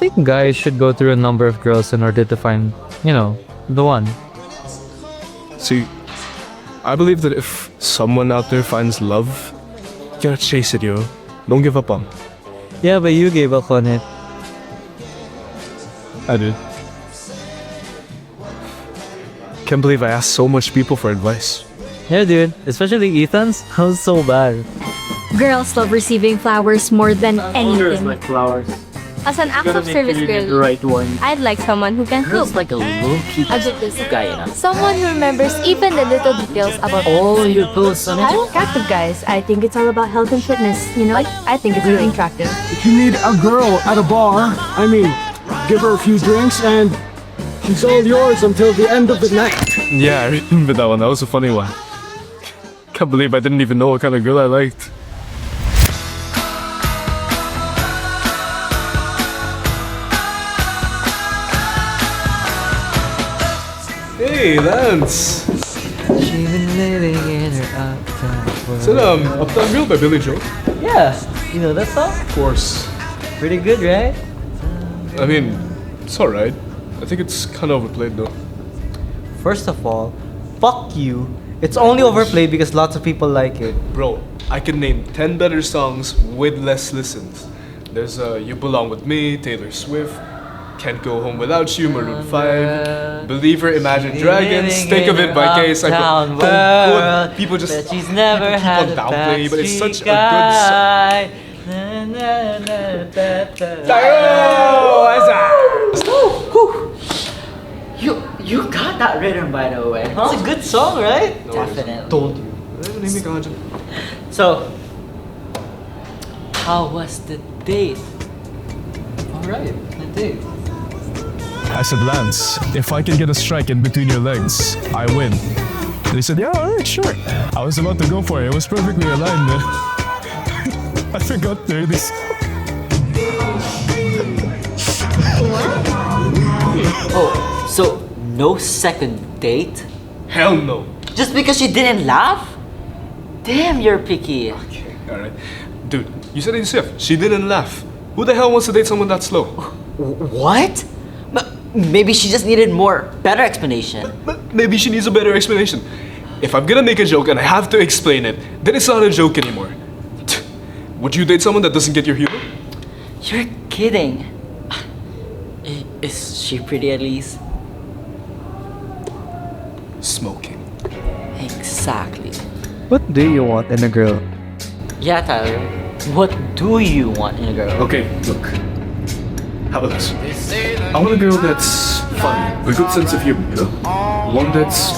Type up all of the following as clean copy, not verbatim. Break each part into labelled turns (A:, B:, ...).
A: think guys should go through a number of girls in order to find, the one.
B: See, I believe that if someone out there finds love, you gotta chase it, yo. Don't give up on.
A: Yeah, but you gave up on it.
B: I did. Can't believe I asked so much people for advice.
A: Yeah, dude. Especially Ethan's. I was so bad.
C: Girls love receiving flowers more than anything.
D: like flowers.
C: As an act of service girl,
D: The right one.
C: I'd like someone who can cook.
D: Girls like a low-key
C: A good
D: guy, you know.
C: Someone who remembers even the little details about
D: All your clothes on
C: I'm
D: it.
C: attractive guys. I think it's all about health and fitness, I think it's really attractive.
E: If you need a girl at a bar, give her a few drinks and she's all yours until the end of the night.
B: Yeah, I remember that one. That was a funny one. Can't believe I didn't even know what kind of girl I liked. Hey, Lance!
A: She been living in her uptown world.
B: Is it Uptown Girl by Billy Joel?
A: Yeah, you know that song?
B: Of course.
A: Pretty good, right?
B: I mean, it's alright. I think it's kind of overplayed though.
A: First of all, fuck you. It's only overplayed because lots of people like it.
B: Bro, I can name 10 better songs with less listens. There's You Belong With Me, Taylor Swift, Can't Go Home Without You, Maroon 5, Believer, Imagine Dragons, Think of It by Case. Good. People just
A: that she's never
B: people
A: had
B: keep
A: a
B: on downplaying, but it's such a good
A: guy.
D: You got that rhythm, by the way.
A: It's a good song, right?
D: Definitely.
B: Told you.
D: So, how was the date?
A: Alright, the date.
B: I said, Lance, if I can get a strike in between your legs, I win. They said, yeah, alright, sure. I was about to go for it. It was perfectly aligned, man. I forgot there this.
D: Oh, so no second date?
B: Hell no.
D: Just because you didn't laugh? Damn, you're picky.
B: Okay, alright. Dude, you said it yourself. She didn't laugh. Who the hell wants to date someone that slow?
D: What? Maybe she just needed better explanation.
B: Maybe she needs a better explanation. If I'm gonna make a joke and I have to explain it, then it's not a joke anymore. Would you date someone that doesn't get your humor?
D: You're kidding. Is she pretty at least?
B: Smoking.
D: Exactly.
A: What do you want in a girl?
D: Yeah, Tyler. What do you want in a girl?
B: Okay, look. How about this? I want a girl that's funny, with a good sense of humor, you know? One that's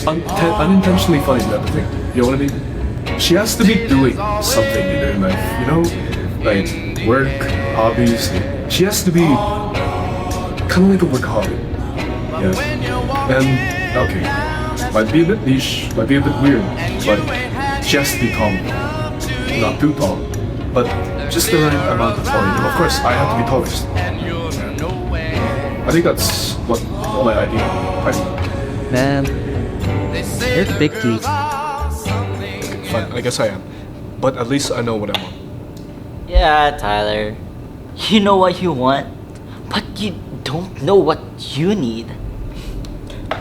B: unintentionally funny, type of thing. You know what I mean? She has to be doing something in her life, you know? Like work, hobbies. She has to be kind of like a workaholic. Yeah. And, okay, might be a bit niche, might be a bit weird, but she has to be tall. Not too tall, but just the right amount of tall. You know? Of course, I have to be tallest. I think that's all my idea.
A: Man, you're picky.
B: Okay, fine. I guess I am. But at least I know what I want.
D: Yeah, Tyler. You know what you want, but you don't know what you need.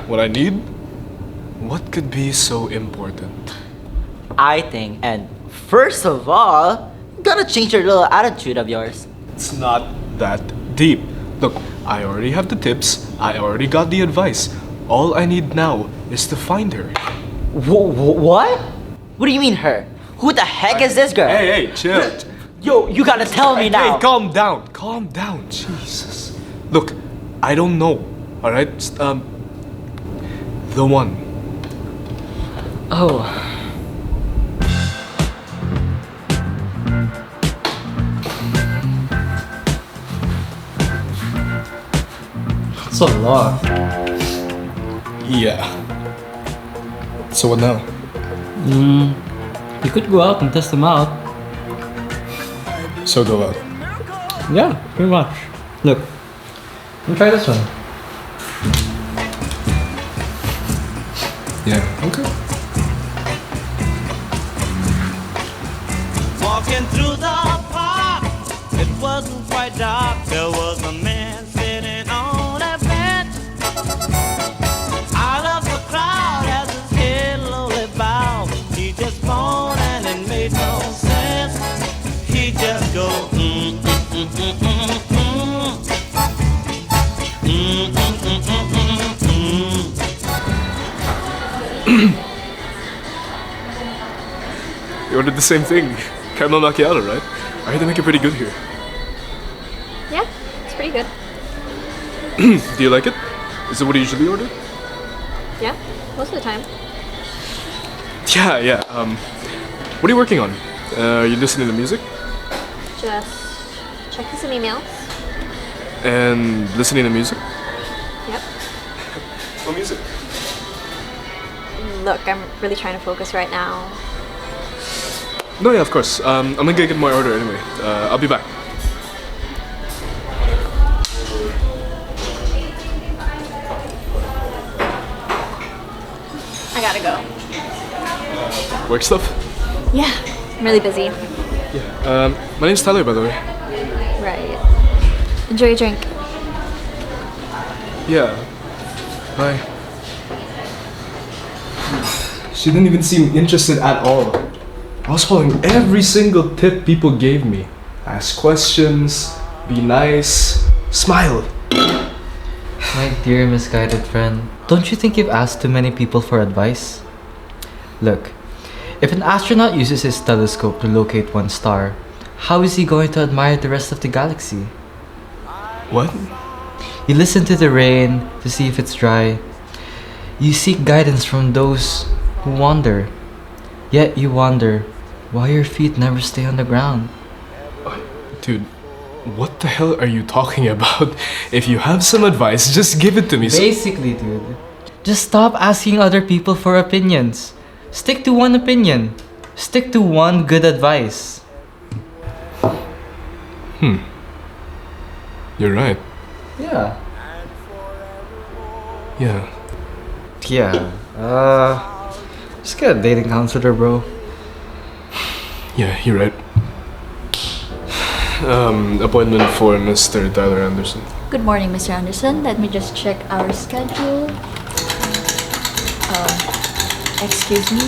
B: What I need? What could be so important?
D: I think, and first of all, you gotta change your little attitude of yours.
B: It's not that deep. Look, I already have the tips. I already got the advice. All I need now is to find her.
D: What? What do you mean her? Who the heck is this girl?
B: Hey, chill.
D: Yo, you gotta tell me now.
B: Hey, calm down. Calm down. Jesus. Look, I don't know. Alright? The one.
D: Oh.
A: It's a lot.
B: Yeah. So what now?
A: You could go out and test them out.
B: So go out.
A: Yeah, pretty much. Look, let me try this one.
B: Yeah, okay.
F: Walking through the park, it wasn't quite dark, there was a man sitting on a bench. Out of the crowd as his head lowly bowed, he just moaned and it made no sense. He just go
B: You ordered the same thing. Caramel macchiato, right? I heard they make it pretty good here.
C: Yeah, it's pretty good.
B: Do you like it? Is it what you usually order?
C: Yeah, most of the time.
B: Yeah. What are you working on? Are you listening to music?
C: Just checking some emails.
B: And listening to music?
C: Yep.
B: What music?
C: Look, I'm really trying to focus right now.
B: No, yeah, of course. I'm gonna get my order anyway. I'll be back.
C: I gotta go.
B: Work stuff?
C: Yeah, I'm really busy.
B: Yeah. My name's Tyler, by the way.
C: Right. Enjoy your drink.
B: Yeah. Bye. She didn't even seem interested at all. I was following every single tip people gave me. Ask questions, be nice, smile.
A: My dear misguided friend, don't you think you've asked too many people for advice? Look, if an astronaut uses his telescope to locate one star, how is he going to admire the rest of the galaxy?
B: What?
A: You listen to the rain to see if it's dry. You seek guidance from those who wander. Yet you wonder why your feet never stay on the ground.
B: Dude, what the hell are you talking about? If you have some advice, just give it to me.
A: Basically, dude, just stop asking other people for opinions. Stick to one opinion. Stick to one good advice.
B: You're right.
A: Yeah.
B: Yeah.
A: Just get a dating counselor, bro.
B: Yeah, you're right. Appointment for Mr. Tyler Anderson.
G: Good morning, Mr. Anderson. Let me just check our schedule. Excuse me.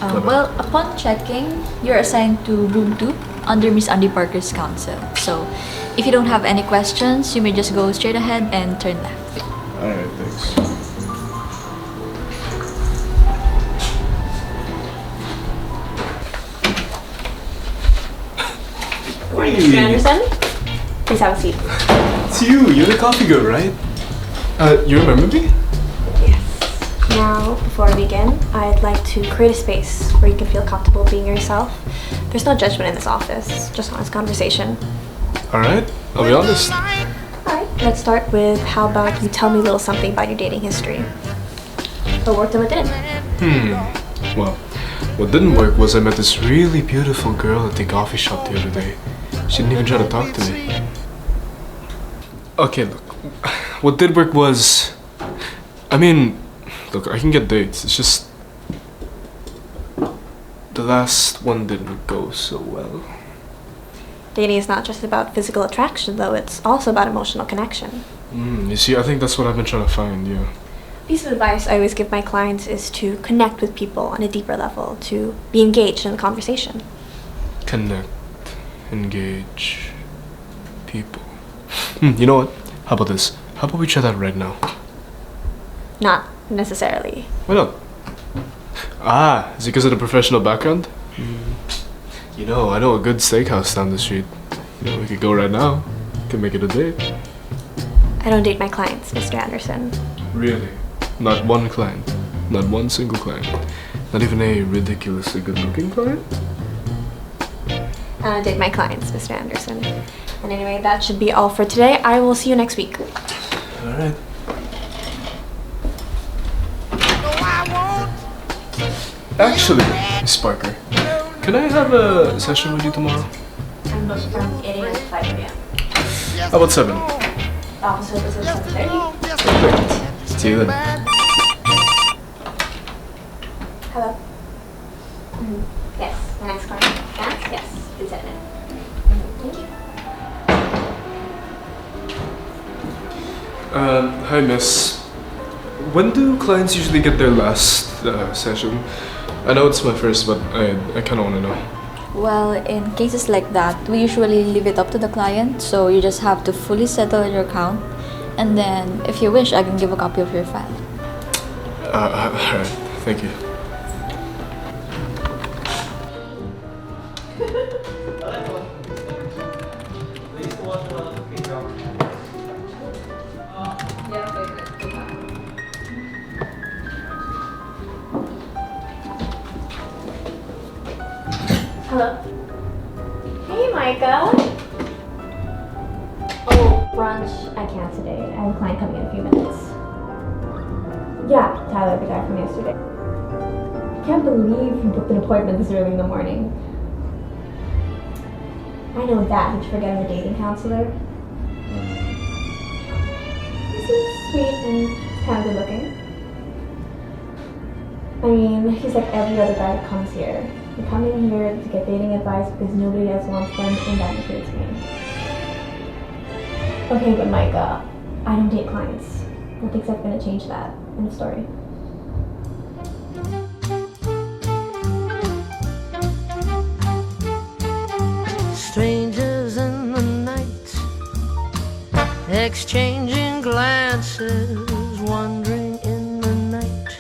G: Well, upon checking, you're assigned to room 2 under Miss Andie Parker's counsel. So, if you don't have any questions, you may just go straight ahead and turn left.
B: Alright, thanks.
C: Mr. Anderson, please have a seat.
B: It's you! You're the coffee girl, right? You remember me?
C: Yes. Now, before we begin, I'd like to create a space where you can feel comfortable being yourself. There's no judgment in this office, just honest conversation.
B: Alright, I'll be honest.
C: Alright, let's start with how about you tell me a little something about your dating history. What worked and what didn't?
B: Well, what didn't work was I met this really beautiful girl at the coffee shop the other day. She didn't even try to talk to me. Okay, look. What did work was... I mean, look, I can get dates. It's just... the last one didn't go so well.
C: Dating is not just about physical attraction, though. It's also about emotional connection.
B: You see, I think that's what I've been trying to find, yeah.
C: Piece of advice I always give my clients is to connect with people on a deeper level, to be engaged in the conversation.
B: Connect. Engage. People. You know what? How about this? How about we try that right now?
C: Not necessarily.
B: Why not? Is it because of the professional background? You know, I know a good steakhouse down the street. You know, we could go right now. Could make it a date.
C: I don't date my clients, Mr. Anderson.
B: Really? Not one client? Not one single client? Not even a ridiculously good-looking client?
C: I don't date my clients, Mr. Anderson. And anyway, that should be all for today. I will see you next week.
B: Alright. Actually, Miss Parker, can I have a session with you tomorrow?
C: I'm booked from 8 a.m. to 5 p.m.
B: How about 7?
C: Office hours at 7:30.
B: Perfect. See you then.
C: Hello. Yes, my next client. Yes, please set it in. Thank you.
B: Hi, miss. When do clients usually get their last session? I know it's my first, but I kind of want to know.
G: Well, in cases like that, we usually leave it up to the client, so you just have to fully settle your account. And then, if you wish, I can give a copy of your file.
B: Alright, thank you.
C: Hello. Hey, Micah. Oh, brunch. I can't today. I have a client coming in a few minutes. Yeah, Tyler, the guy from yesterday. I can't believe you booked an appointment this early in the morning. I know that. Did you forget I'm a dating counselor? He seems sweet and kind of good looking. I mean, he's like every other guy that comes here. They come in here to get dating advice because nobody else wants them, and that includes me. Okay, but Micah, I don't date clients. Nothing's ever gonna change that. End of story.
F: Strangers in the night, exchanging glances, wandering in the night.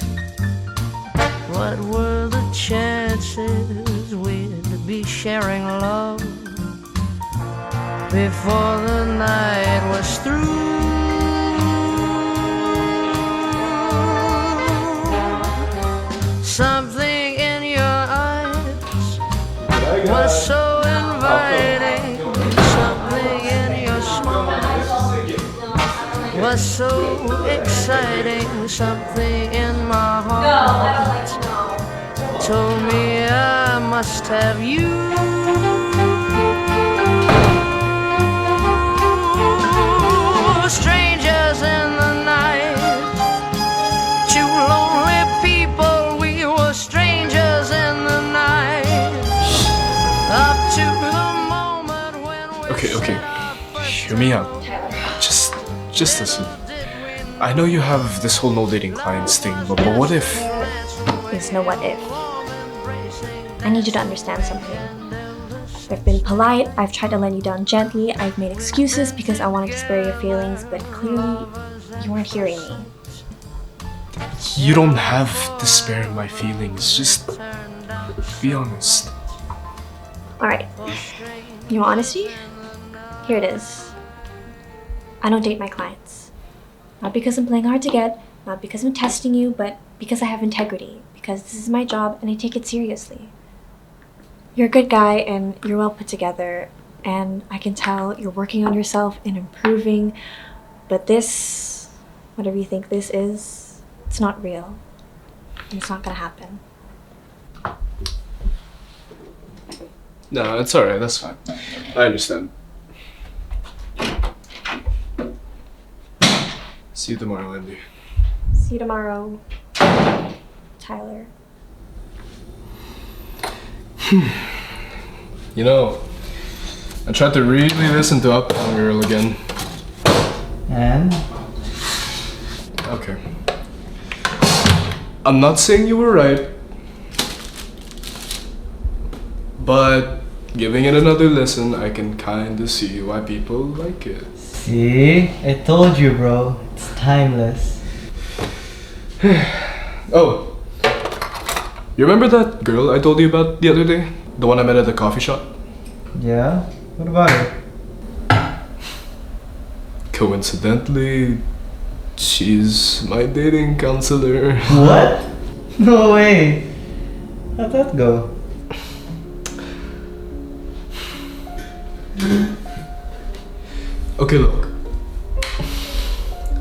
F: What were the chances we'd be sharing love before the night was through? Something in your eyes was so inviting. Something in your smile was so exciting. Something in my heart told me I must have you. Strangers in the night, two lonely people. We were strangers in the night, up to the moment when we
B: Okay. Hear me out. Just listen. I know you have this whole no dating clients thing, but what if?
C: There's no what if. I need you to understand something. I've been polite, I've tried to let you down gently, I've made excuses because I wanted to spare your feelings, but clearly you weren't hearing me.
B: You don't have to spare my feelings. Just be honest.
C: Alright. You want honesty? Here it is. I don't date my clients. Not because I'm playing hard to get, not because I'm testing you, but because I have integrity. Because this is my job and I take it seriously. You're a good guy and you're well put together, and I can tell you're working on yourself and improving, but this, whatever you think this is, it's not real. And it's not gonna happen.
B: No, it's alright, that's fine. I understand. See you tomorrow, Andie.
C: See you tomorrow, Tyler.
B: You know, I tried to really listen to Uptown Girl again.
A: And?
B: Okay. I'm not saying you were right, but giving it another listen, I can kinda see why people like it.
A: See? I told you, bro. It's timeless.
B: Oh, you remember that girl I told you about the other day? The one I met at the coffee shop?
A: Yeah? What about it?
B: Coincidentally, she's my dating counselor.
A: What? No way. How'd that go?
B: Okay, look.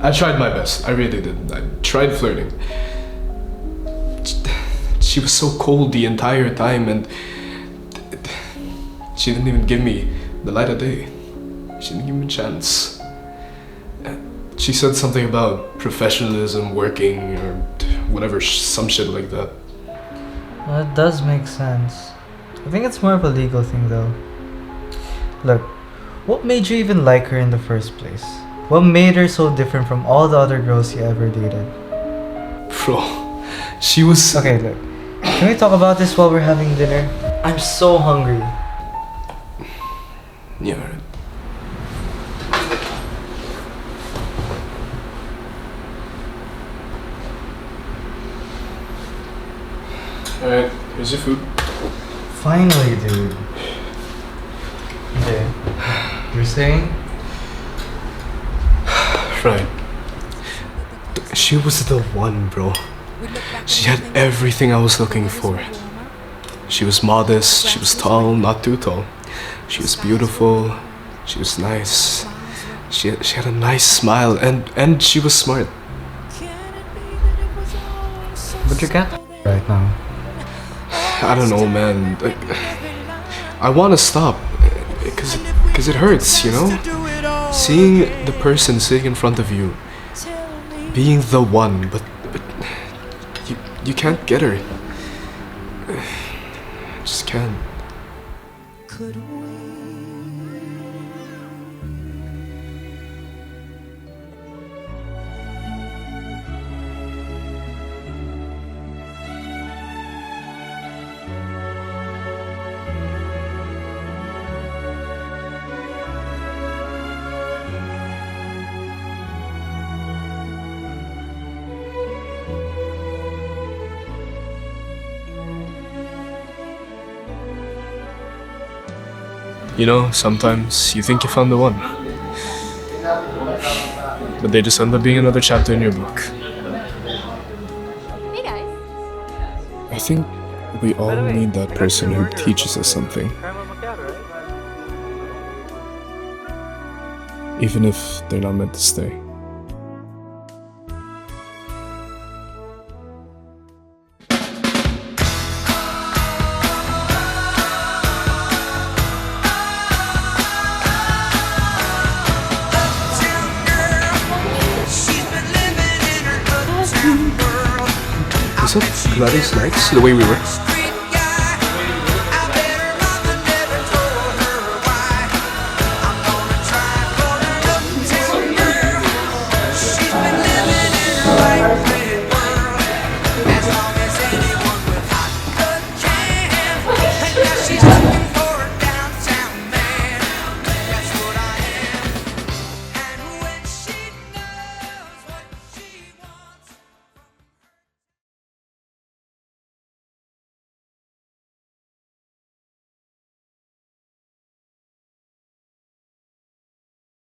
B: I tried my best. I really did. I tried flirting. She was so cold the entire time, and she didn't even give me the light of day. She didn't give me a chance. She said something about professionalism, working, or whatever, some shit like that.
A: Well, it does make sense. I think it's more of a legal thing though. Look, what made you even like her in the first place? What made her so different from all the other girls you ever dated?
B: Bro, she was...
A: Okay, look. Can we talk about this while we're having dinner? I'm so hungry.
B: Yeah, alright. Alright, here's your food.
A: Finally, dude. Okay. You're saying?
B: Right. She was the one, bro. She had everything I was looking for. She was modest, she was tall, not too tall. She was beautiful, she was nice. She had a nice smile, and she was smart.
A: But you're cat right now.
B: I don't know, man. Like, I want to stop, cause it hurts, you know? Seeing the person sitting in front of you, being the one, but you can't get her. Just can't. You know, sometimes you think you found the one, but they just end up being another chapter in your book.
C: Hey guys.
B: I think we all need that person who teaches us something. Even if they're not meant to stay. Is that Gladys Knights, the way we were?